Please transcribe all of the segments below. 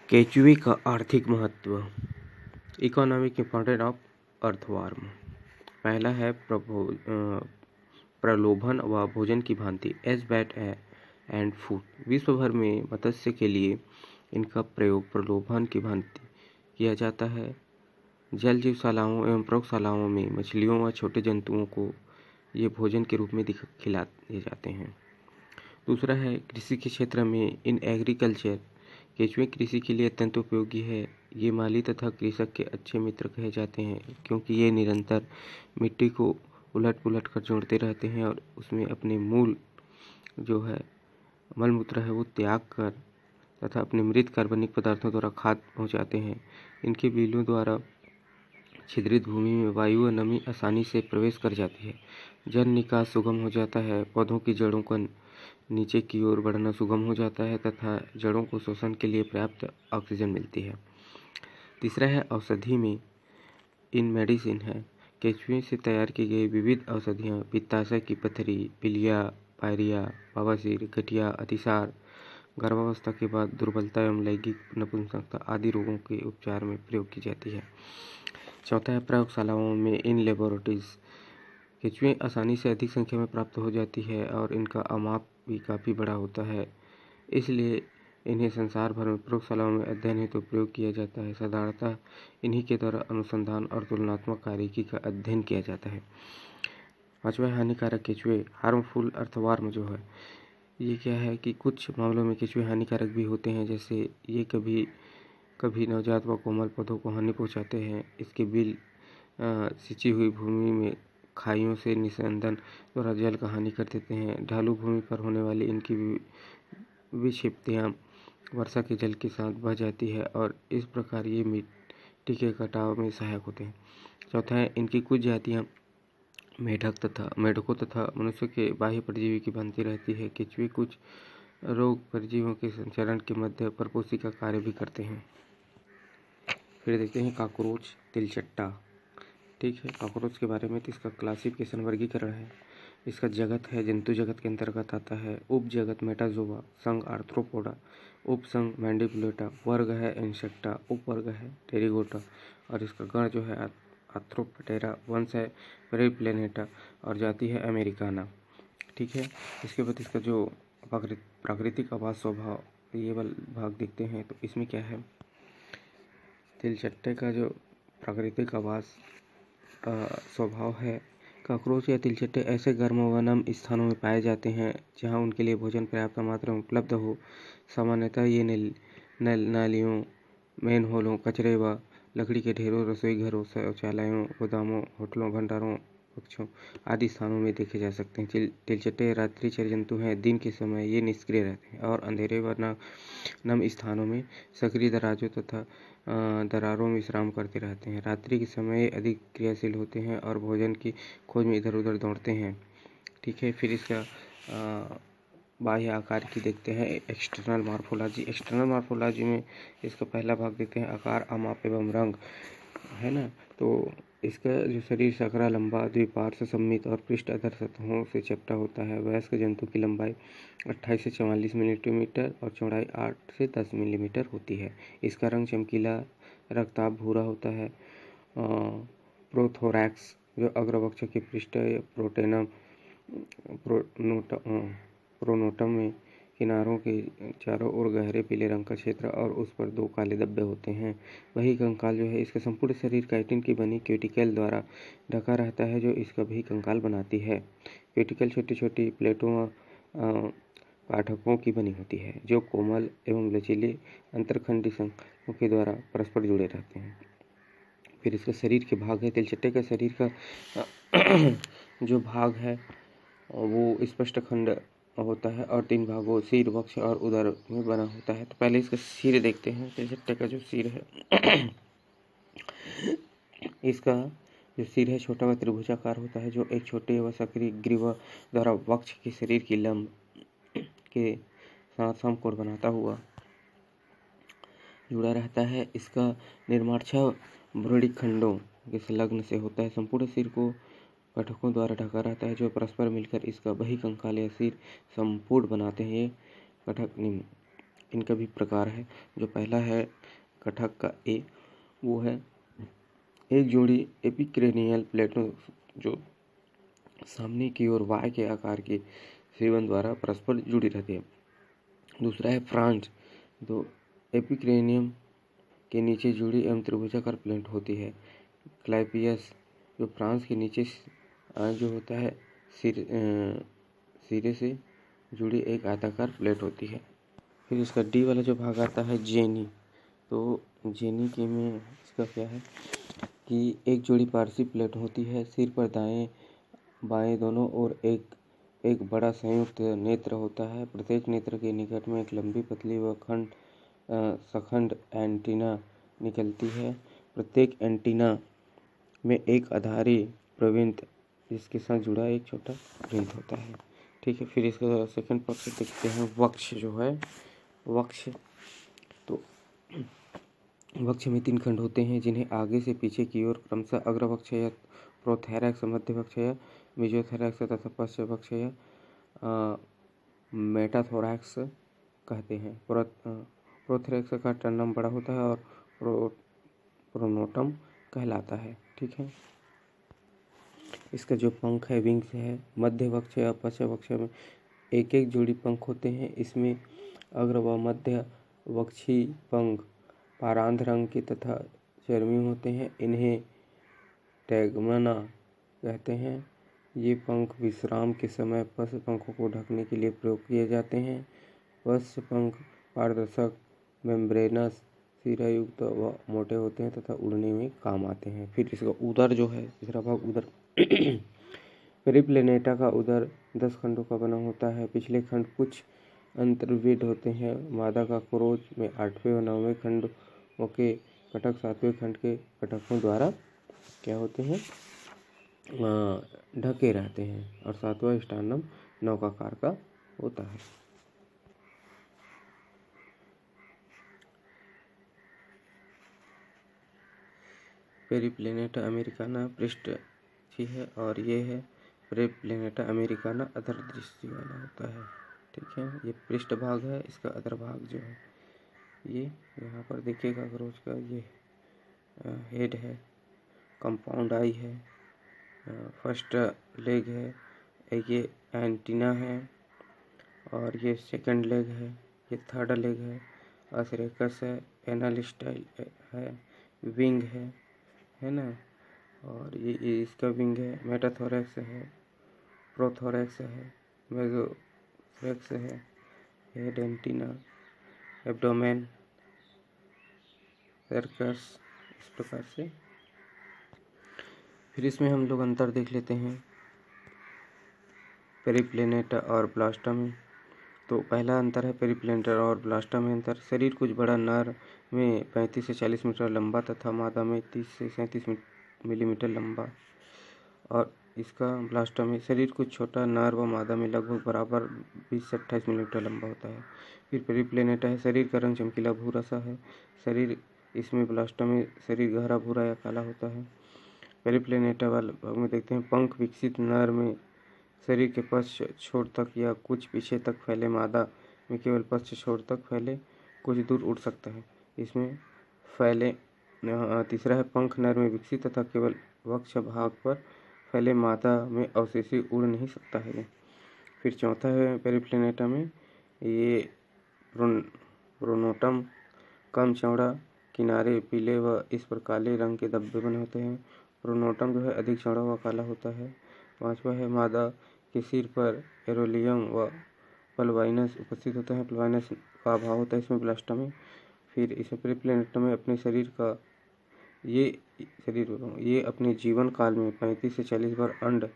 केंचुए का आर्थिक महत्व। Economic importance of earthworm. पहला है प्रलोभन व भोजन की भांति एज बैट एंड फूड। विश्व भर में मत्स्य के लिए इनका प्रयोग प्रलोभन की भांति किया जाता है। जल जीवशालाओं एवं प्रयोगशालाओं में मछलियों व छोटे जंतुओं को ये भोजन के रूप में खिलाए जाते हैं। दूसरा है कृषि के क्षेत्र में इन एग्रीकल्चर। केंचुए कृषि के लिए अत्यंत उपयोगी है। ये माली तथा कृषक के अच्छे मित्र कहे जाते हैं, क्योंकि ये निरंतर मिट्टी को उलट पुलट कर जोड़ते रहते हैं और उसमें अपने मूल जो है मल मूत्र है वो त्याग कर तथा अपने मृत कार्बनिक पदार्थों द्वारा खाद पहुँचाते हैं। इनके बिलों द्वारा छिद्रित भूमि में वायु व नमी आसानी से प्रवेश कर जाती है। जल निकास सुगम हो जाता है। पौधों की जड़ों का नीचे की ओर बढ़ना सुगम हो जाता है तथा जड़ों को शोषण के लिए पर्याप्त ऑक्सीजन मिलती है। तीसरा है औषधि में इन मेडिसिन है। केंचुए से तैयार की गई विविध औषधियाँ पित्ताशय की पथरी, पीलिया, पायरिया, बवासीर, गठिया, अतिसार, गर्भावस्था के बाद दुर्बलता एवं लैंगिक नपुंसकता आदि रोगों के उपचार में प्रयोग की जाती है। चौथा है प्रयोगशालाओं में इन लेबोरेटरीज। केंचुए आसानी से अधिक संख्या में प्राप्त हो जाती है और इनका आमाप भी काफ़ी बड़ा होता है, इसलिए इन्हें संसार भर में प्रयोगशालाओं में अध्ययन हेतु प्रयोग किया जाता है। साधारणतः इन्हीं के द्वारा अनुसंधान और तुलनात्मक कार्यकी का अध्ययन किया जाता है। पांचवा हानिकारक केंचुए हार्मफुल अर्थवर्म जो है ये क्या है कि कुछ मामलों में केंचुए हानिकारक भी होते हैं, जैसे ये कभी नवजात व कोमल पौधों को हानि पहुंचाते हैं। इसके बिल सिंची हुई भूमि में खाइयों से निस्यंदन द्वारा जल का हानि कर देते हैं। ढालू भूमि पर होने वाली इनकी विक्षिप्तियाँ वर्षा के जल के साथ बह जाती है और इस प्रकार ये मिट्टी के कटाव में सहायक होते हैं। चौथा है इनकी कुछ जातियाँ मेढकों तथा मनुष्य के बाह्य परजीवी की भांति रहती है। केंचुए कुछ रोग परजीवियों के संचरण के मध्य परपोषी का कार्य भी करते हैं। फिर देखते हैं कॉकरोच तिलचट्टा। ठीक है, कॉकरोच के बारे में तो इसका क्लासिफिकेशन वर्गीकरण है। इसका जगत है जंतु जगत के अंतर्गत आता है। उप जगत मेटाजोआ, संघ आर्थ्रोपोडा, उपसंघ मैंडिबुलेटा, वर्ग है इंसेक्टा, उपवर्ग है टेरिगोटा और इसका गण जो है आर्थ्रोपटेरा, वंश है पेरिप्लेनेटा और जाति है अमेरिकाना। ठीक है, इसके बाद इसका जो प्राकृतिक आवास स्वभाव ये वाला भाग देखते हैं तो इसमें क्या है, तिलचट्टे का जो प्राकृतिक आवास स्वभाव है। कॉकरोच या तिलचट्टे ऐसे गर्म व नम स्थानों में पाए जाते हैं जहां उनके लिए भोजन पर्याप्त मात्रा में उपलब्ध हो। सामान्यतः ये नालियों, मैनहोलों, कचरे व लकड़ी के ढेरों, रसोई घरों, शौचालयों, गोदामों, होटलों, भंडारों, कक्षों आदि स्थानों में देखे जा सकते हैं। तिलचट्टे रात्रिचर जंतु हैं। दिन के समय ये निष्क्रिय रहते हैं और अंधेरे व नम स्थानों में सक्रिय दराजों तथा दरारों में विश्राम करते रहते हैं। रात्रि के समय अधिक क्रियाशील होते हैं और भोजन की खोज में इधर उधर दौड़ते हैं। ठीक है, फिर इसका बाह्य आकार की देखते हैं एक्सटर्नल मॉर्फोलॉजी। एक्सटर्नल मॉर्फोलॉजी में इसका पहला भाग देखते हैं आकार, आमाप एवं रंग, है ना। तो इसका जो शरीर सकरा, लंबा, द्विपार्श्व सममित और पृष्ठ अधर सतहों से चपटा होता है। वयस्क जंतु की लंबाई 28 से 44 मिलीमीटर और चौड़ाई 8 से 10 मिलीमीटर होती है। इसका रंग चमकीला रक्ताभ भूरा होता है। प्रोथोरैक्स जो अग्रवक्ष के पृष्ठ प्रोनोटम में किनारों के चारों ओर गहरे पीले रंग का क्षेत्र और उस पर 2 काले धब्बे होते हैं। वही कंकाल जो है इसका संपूर्ण शरीर काइटिन की बनी क्यूटिकल द्वारा ढका रहता है जो इसका वही कंकाल बनाती है। क्यूटिकल छोटी छोटी प्लेटों पाठकों की बनी होती है जो कोमल एवं लचीले अंतरखंडी संघों के द्वारा परस्पर जुड़े रहते हैं। फिर इसका शरीर के भाग है। तिलचट्टे का शरीर का जो भाग है वो स्पष्ट खंड होता है और 3 भागों सिर, वक्ष और उदर में बना होता है। तो पहले इसका सिर देखते हैं। तिलचट्टे का जो सिर है इसका जो सिर है छोटा व त्रिभुजाकार होता है जो एक छोटे व सक्रिय ग्रीवा द्वारा वक्ष के शरीर की लंब के साथ समकोण बनाता हुआ जुड़ा रहता है। इसका निर्माण 6 भ्रूणिक खंडों के संलग्न से होता है। संपूर्ण सिर को कटकों द्वारा ढका रहता है जो परस्पर मिलकर इसका वही कंकाल या सिर संपूर्ण बनाते हैं। ये कटक निम्न इनका भी प्रकार है। जो पहला है कटक का ए, वो है एक जोड़ी एपिक्रेनियल प्लेटों जो सामने की ओर वाय के आकार के सेवन द्वारा परस्पर जुड़ी रहती है। दूसरा है फ्रांज, तो एपिक्रेनियम के नीचे जुड़ी एवं त्रिभुजाकार प्लेट होती है। क्लाइपियस, जो फ्रांस के नीचे जो होता है सिरे से जुड़ी एक आयताकार प्लेट होती है। फिर इसका डी वाला जो भाग आता है जेनी, तो जेनी के में इसका क्या है कि एक जोड़ी पारसी प्लेट होती है। सिर पर दाएं बाएं दोनों ओर एक बड़ा संयुक्त नेत्र होता है। प्रत्येक नेत्र के निकट में एक लंबी पतली व सखंड एंटीना निकलती है। प्रत्येक एंटीना में एक आधारी प्रविंत जिसके साथ जुड़ा एक छोटा वृंत होता है। ठीक है, फिर इसका सेकंड पक्ष देखते हैं। वक्ष जो है, वक्ष तो वक्ष में 3 खंड होते हैं जिन्हें आगे से पीछे की ओर क्रमशः अग्रवक्ष या प्रोथेरैक्स, मध्यवक्ष या मेजोथेरैक्स तथा पश्चवक्ष या मेटाथोरैक्स कहते हैं। प्रोथेरैक्स का टर्नम बड़ा होता है और प्रोनोटम कहलाता है। ठीक है, इसका जो पंख है विंग्स है। मध्यवक्ष या पश्चवक्ष में एक एक जोड़ी पंख होते हैं। इसमें अग्र व मध्य वक्षी पंख पारांध रंग के तथा चर्मी होते हैं। इन्हें टैगमना कहते हैं। ये पंख विश्राम के समय पश्च पंखों को ढकने के लिए प्रयोग किए जाते हैं। पश्च पंख पारदर्शक, मेम्ब्रेनस, सिरायुक्त व मोटे होते हैं तथा उड़ने में काम आते हैं। फिर इसका उदर जो है, तीसरा भाग उदर पेरिप्लेनेटा का उदर 10 खंडों का बना होता है। पिछले खंड कुछ अंतर्वेद होते हैं। मादा का क्रोच में 8वें व 9वें खंडों के कटक 7वें खंड के कटकों द्वारा क्या होते हैं, ढके रहते हैं। और 7वां स्टार्नम नौकाकार का होता है। पेरिप्लेनेटा अमेरिकाना पृष्ठीय है और ये है पेरिप्लेनेटा अमेरिकाना अधर दृष्टि वाला होता है। ठीक है, ये पृष्ठ भाग है। इसका अधर भाग जो है ये यहाँ पर देखिएगा क्रोच का, ये हेड है, कंपाउंड आई है, फर्स्ट लेग है, ये एंटीना है और ये सेकंड लेग है, ये थर्ड लेग है, असरेकस है, एनल स्टाइल है, विंग है ना, और ये इसका विंग है। मेटाथोरैक्स है, प्रोथोरैक्स है, मेसोथोरैक्स है, हेड, एंटीना, एब्डोमेन, सर्कस, इस प्रकार से। फिर इसमें हम लोग अंतर देख लेते हैं पेरिप्लेनेटा और ब्लास्टा में। तो पहला अंतर है पेरिप्लेनेटा और ब्लास्टा में अंतर। शरीर कुछ बड़ा, नर में 35 से 40 मीटर लंबा तथा मादा में 30 से 37 मिलीमीटर लंबा। और इसका ब्लास्टा में शरीर कुछ छोटा, नर व मादा में लगभग बराबर 20 से 28 मिलीमीटर लंबा होता है। फिर पेरिप्लेनेटा है, शरीर का रंग चमकीला भूरा सा है। शरीर इसमें ब्लास्टा में शरीर गहरा भूरा या काला होता है। पेरिप्लेनेटा वाले भाग में देखते हैं पंख विकसित नर में शरीर के पश्च छोर तक या कुछ पीछे तक फैले, मादा में केवल पश्च छोर तक फैले, कुछ दूर उड़ सकता है। इसमें फैले। तीसरा है पंख नर में विकसित तथा केवल वक्ष भाग पर फैले, मादा में अवशेषी उड़ नहीं सकता है। फिर चौथा है पेरिप्लेनेटा में ये प्रोनोटम कम चौड़ा, किनारे पीले व इस पर काले रंग के धब्बे बने होते हैं। प्रोनोटम जो है अधिक चौड़ा व काला होता है। 5वां है मादा के सिर पर एरोलियम व पल्वाइनस उपस्थित होता है। पल्वाइनस का अभाव होता है इसमें ब्लास्टा में। फिर इसमें पेरिप्लेनेटा में अपने शरीर का ये अपने जीवन काल में 35 से 40 बार अंड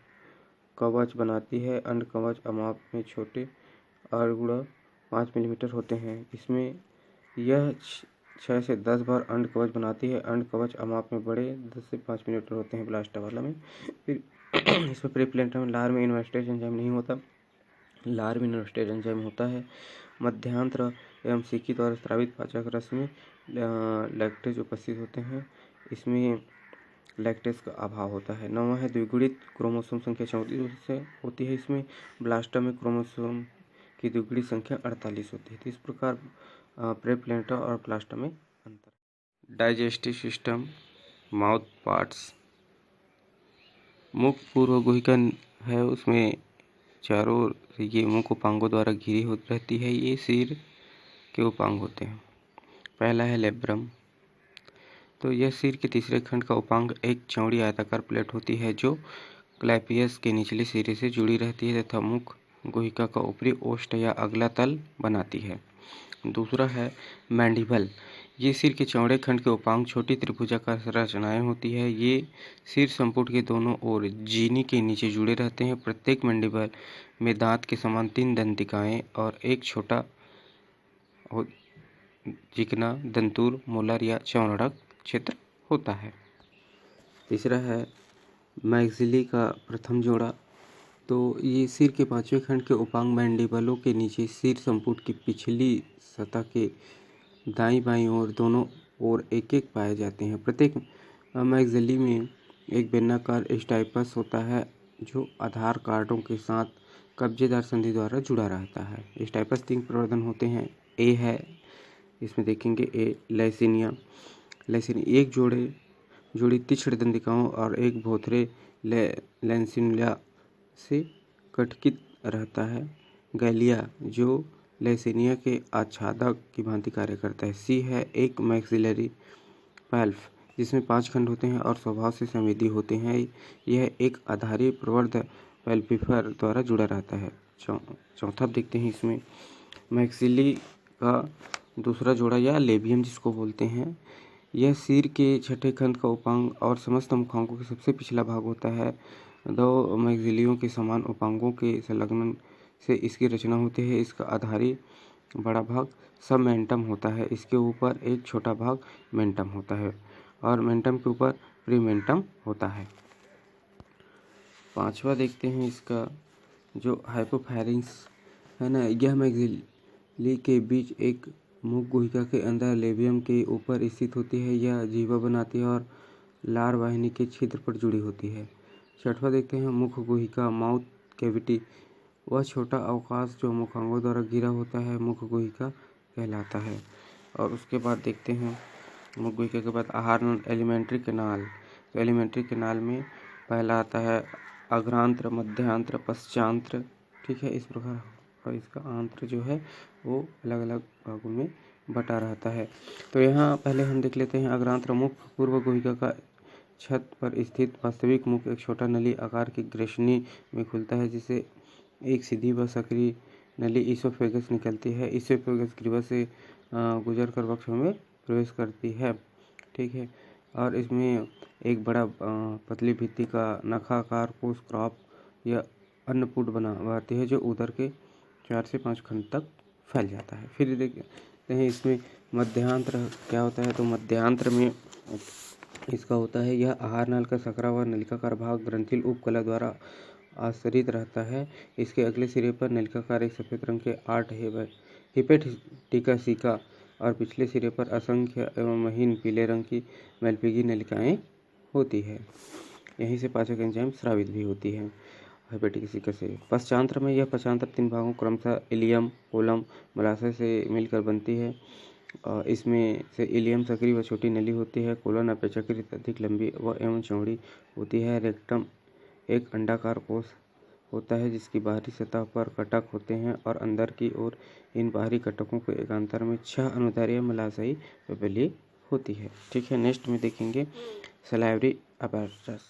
कवच बनाती है। अंड कवच अमाप में छोटे और गुणा 5 मिलीमीटर होते हैं। इसमें यह 6 से 10 बार अंड कवच बनाती है। अंड कवच अमाप में बड़े 10 से 5 मिलीमीटर होते हैं ब्लास्टा वाला में। फिर इसमें पेरिप्लेनेटा में लार में इन्वर्टेज एंजाइम नहीं होता। लार में इन्वर्टेज एंजाइम होता है। मध्यांतर एवं सीकी द्वारा स्रावित पाचक रस में लैक्टेज उपस्थित होते हैं। इसमें लैक्टेज का अभाव होता है। 9वां है द्विगुणित क्रोमोसोम संख्या 34 से होती है। इसमें ब्लास्टा में क्रोमोसोम की द्विगुणित संख्या 48 होती है। तो इस प्रकार प्रेप्लेटा और प्लास्टा में अंतर। Digestive system, mouth parts. मुख पूर्व गुहिका है, उसमें चारों ओर ये मुख उपांगों द्वारा घिरी हो रहती है। ये सिर के उपांग होते हैं। पहला है लेब्रम। तो यह सिर के तीसरे खंड का उपांग एक चौड़ी आयताकार प्लेट होती है जो क्लैपियस के निचले सिरे से जुड़ी रहती है तथा मुख गुहिका का ऊपरी ओष्ठ या अगला तल बनाती है। दूसरा है मैंडिबल। ये सिर के चौड़े खंड के उपांग छोटी त्रिभुजाकार संरचनाएं होती है। ये सिर संपुट के दोनों ओर जीनी के नीचे जुड़े रहते हैं। प्रत्येक मैंडिबल में दांत के समान 3 दंतिकाएं और एक छोटा चिकना दंतुर मोलर या चौड़क क्षेत्र होता है। तीसरा है मैक्सिली का प्रथम जोड़ा। तो ये सिर के पांचवें खंड के उपांग मैंडिबलों के नीचे सिर संपुट की पिछली सतह के दाईं बाईं ओर दोनों ओर एक एक पाए जाते हैं। प्रत्येक मैक्सिली में एक बेलनाकार स्टाइपस होता है जो आधार कार्डों के साथ कब्जेदार संधि द्वारा जुड़ा रहता है। स्टाइपस 3 प्रवर्धन होते हैं। ए है, इसमें देखेंगे ए लैसिनिया। एक जोड़ी तीक्ष्ण दंतिकाओं और एक भोथरे लैसिनिया से कटकित रहता है। गैलिया जो लैसिनिया के आच्छादक की भांति कार्य करता है। सी है एक मैक्सिलरी पल्प जिसमें 5 खंड होते हैं और स्वभाव से संवेदी होते हैं। यह एक आधारी प्रवर्ध पल्पिफर द्वारा जुड़ा रहता है। चौथा देखते हैं इसमें मैक्सिली का दूसरा जोड़ा या लेबियम जिसको बोलते हैं। यह सिर के छठे खंड का उपांग और समस्त मुखांगों के सबसे पिछला भाग होता है। 2 मैक्सिलियों के समान उपांगों के संलग्न से इसकी रचना होती है। इसका आधारी बड़ा भाग सबमेंटम होता है। इसके ऊपर एक छोटा भाग मेंटम होता है और मेंटम के ऊपर प्रीमेंटम होता है। पांचवा देखते हैं इसका जो हाइपोफैरिंक्स है ना, यह मैक्सिली के बीच एक मुख गुहिका के अंदर लेबियम के ऊपर स्थित होती है। यह जीवा बनाती है और लार वाहिनी के छिद्र पर जुड़ी होती है। छठवां देखते हैं मुख गुहिका, माउथ कैविटी। वह छोटा अवकाश जो मुखांगों द्वारा घिरा होता है मुख गुहिका कहलाता है। और उसके बाद देखते हैं मुख गुहिका के बाद आहार एलिमेंट्री कैनाल। तो एलिमेंट्री कैनाल में पहला आता है अग्रांत्र, मध्यांत्र, पश्चांत्र। ठीक है, इस प्रकार और इसका आंत्र जो है वो अलग अलग भागों में बटा रहता है। तो यहाँ पहले हम देख लेते हैं अग्रांत्र। मुख पूर्व गुहिका का छत पर स्थित वास्तविक मुख एक छोटा नली आकार की ग्रसनी में खुलता है जिसे एक सीधी व सक्रिय नली इसोफेगस निकलती है। इसोफेगस ग्रीवा से गुजर कर वक्ष में प्रवेश करती है। ठीक है, और इसमें एक बड़ा पतली भित्ति का नखाकार कोष क्रॉप या अन्नपूट बनाती है जो उदर के 4 से 5 खंड तक फैल जाता है। फिर देखते हैं इसमें मध्यांत्र क्या होता है। तो मध्यांत्र में इसका होता है यह आहार नाल का सकरा व नलिकाकार भाग ग्रंथिल उपकला द्वारा आश्रित रहता है। इसके अगले सिरे पर नलिकाकार एक सफेद रंग के 8 हिपेटिका और पिछले सिरे पर असंख्य एवं महीन पीले रंग की मेलपिगी नलिकाएं होती है। यहीं से पाचक एंजाइम स्रावित भी होती है हेपेटिका से। पश्चांत्र में यह पश्चांत्र 3 भागों क्रमशः इलियम, कोलम, मलाशय से मिलकर बनती है। इसमें से इलियम सक्रिय व छोटी नली होती है। कोलन अपेक्षाकृत अधिक लंबी व एवं चौड़ी होती है। रेक्टम एक अंडाकार कोश होता है जिसकी बाहरी सतह पर कटक होते हैं और अंदर की ओर इन बाहरी कटकों के एकांतर में 6 अनुदैर्ध्य मलाशयी पेपिली होती है। ठीक है, नेक्स्ट में देखेंगे सलाइवरी अपैरेटस।